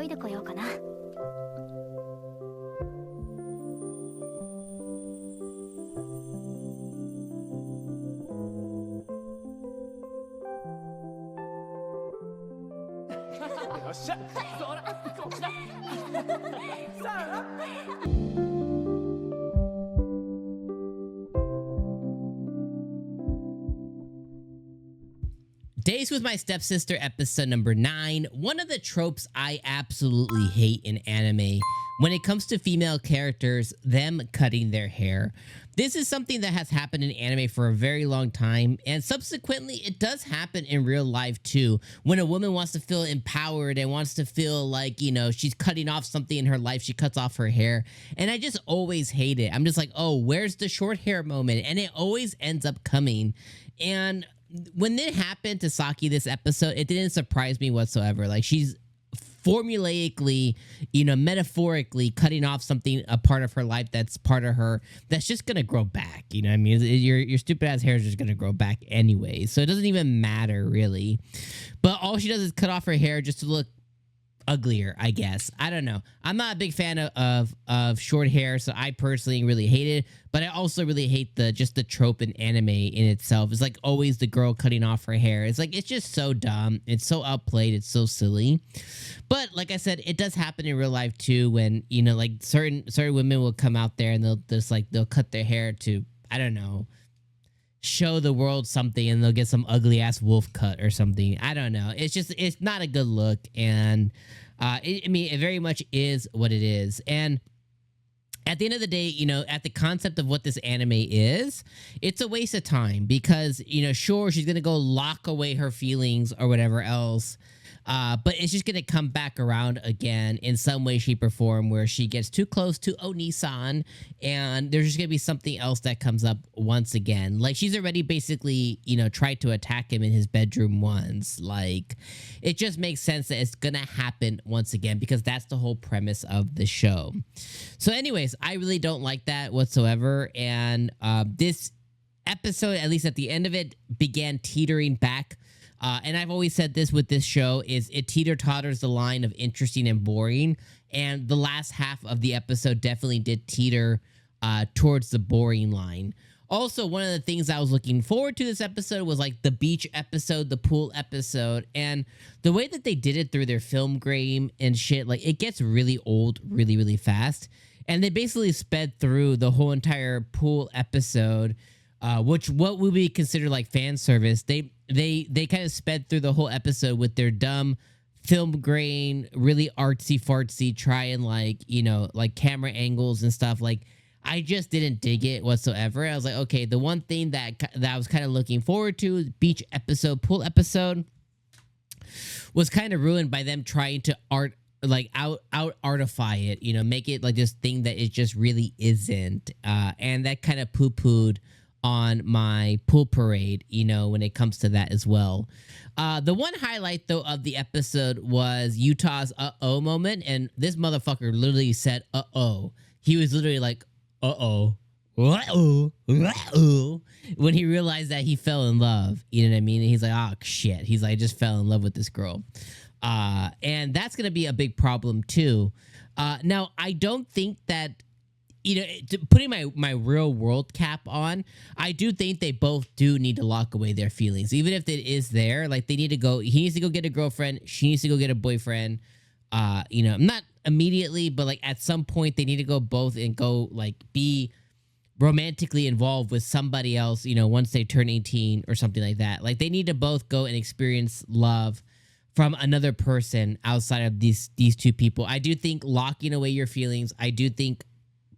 いでこようかな。よっしゃ、そら、こっちだ。さあ。Days with My Stepsister, episode number 9. One of the tropes I absolutely hate in anime when it comes to female characters, them cutting their hair. This is something that has happened in anime for a very long time, and subsequently it does happen in real life too. When a woman wants to feel empowered and wants to feel like, you know, she's cutting off something in her life, she cuts off her hair. And I just always hate it. I'm just like, oh, where's the short hair moment? And it always ends up coming. And when it happened to Saki this episode, it didn't surprise me whatsoever. Like, she's formulaically, you know, metaphorically cutting off something, a part of her life that's part of her, that's just gonna grow back. You know what I mean? Your stupid ass hair is just gonna grow back anyway. So it doesn't even matter, really. But all she does is cut off her hair just to look uglier, I guess. I don't know. I'm not a big fan of short hair, so I personally really hate it. But I also really hate the trope in anime in itself. It's like always the girl cutting off her hair. It's like, it's just so dumb. It's so outplayed. It's so silly. But like I said, it does happen in real life too, when, you know, like certain women will come out there and they'll cut their hair to, I don't know, show the world something, and they'll get some ugly ass wolf cut or something. I don't know. It's not a good look. And it very much is what it is. And at the end of the day, you know, at the concept of what this anime is, it's a waste of time because, you know, sure, she's going to go lock away her feelings or whatever else. But it's just going to come back around again in some way, shape, or form where she gets too close to Oni-san, and there's just going to be something else that comes up once again. Like, she's already basically, you know, tried to attack him in his bedroom once. Like, it just makes sense that it's going to happen once again because that's the whole premise of the show. So anyways, I really don't like that whatsoever. And this episode, at least at the end of it, began teetering back. And I've always said this with this show is it teeter-totters the line of interesting and boring. And the last half of the episode definitely did teeter towards the boring line. Also, one of the things I was looking forward to this episode was like the beach episode, the pool episode. And the way that they did it through their film grain and shit, like it gets really old really, really fast. And they basically sped through the whole entire pool episode, which what would be considered like fan service. They kind of sped through the whole episode with their dumb film grain, really artsy fartsy, trying like, you know, like camera angles and stuff. Like, I just didn't dig it whatsoever. I was like, okay, the one thing that I was kind of looking forward to, beach episode, pool episode, was kind of ruined by them trying to out artify it, you know, make it like this thing that it just really isn't. And that kind of poo-pooed on my pool parade, you know, when it comes to that as well. The one highlight, though, of the episode was Yuuta's uh-oh moment, and this motherfucker literally said uh-oh. He was literally like, uh-oh, uh-oh, uh-oh, when he realized that he fell in love, you know what I mean? And he's like, oh, shit. He's like, I just fell in love with this girl. And that's going to be a big problem, too. Now, I don't think that, you know, putting my real world cap on, I do think they both do need to lock away their feelings. Even if it is there, like he needs to go get a girlfriend. She needs to go get a boyfriend. You know, not immediately, but like at some point they need to go both and go like be romantically involved with somebody else, you know, once they turn 18 or something like that. Like they need to both go and experience love from another person outside of these two people. I do think locking away your feelings, I do think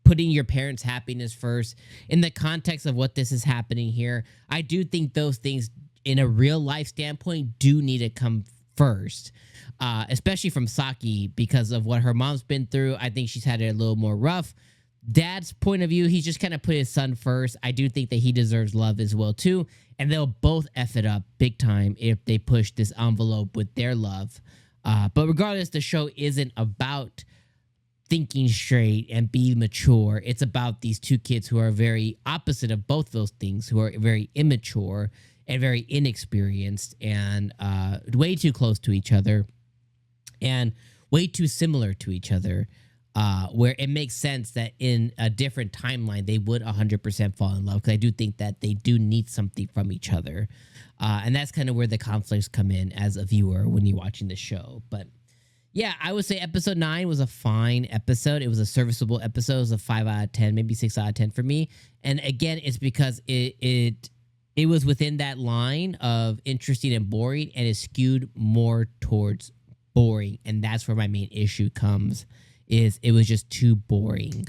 putting your parents' happiness first in the context of what this is happening here, I do think those things in a real life standpoint do need to come first, especially from Saki because of what her mom's been through. I think she's had it a little more rough. Dad's point of view, he's just kind of put his son first. I do think that he deserves love as well, too. And they'll both F it up big time if they push this envelope with their love. But regardless, the show isn't about thinking straight and be mature. It's about these two kids who are very opposite of both those things, who are very immature and very inexperienced and way too close to each other. And way too similar to each other, where it makes sense that in a different timeline they would 100% fall in love, because I do think that they do need something from each other, and that's kind of where the conflicts come in as a viewer when you're watching the show. But yeah, I would say episode 9 was a fine episode. It was a serviceable episode. It was a 5 out of 10, maybe 6 out of 10 for me. And again, it's because it was within that line of interesting and boring, and it skewed more towards boring, and that's where my main issue comes. Is it was just too boring.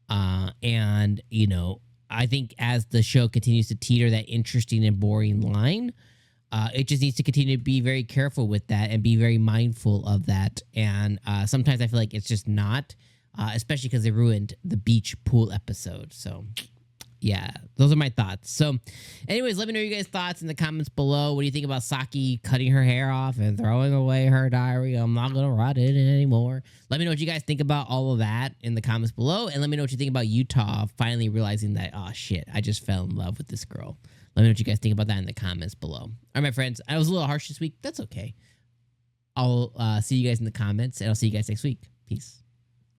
And, you know, I think as the show continues to teeter that interesting and boring line, it just needs to continue to be very careful with that and be very mindful of that. And sometimes I feel like it's just not, especially because they ruined the beach pool episode. So yeah, those are my thoughts. So anyways, let me know your guys' thoughts in the comments below. What do you think about Saki cutting her hair off and throwing away her diary? I'm not going to write it anymore. Let me know what you guys think about all of that in the comments below. And let me know what you think about Yuuta finally realizing that, oh shit, I just fell in love with this girl. Let me know what you guys think about that in the comments below. All right, my friends, I was a little harsh this week. That's okay. I'll see you guys in the comments, and I'll see you guys next week. Peace.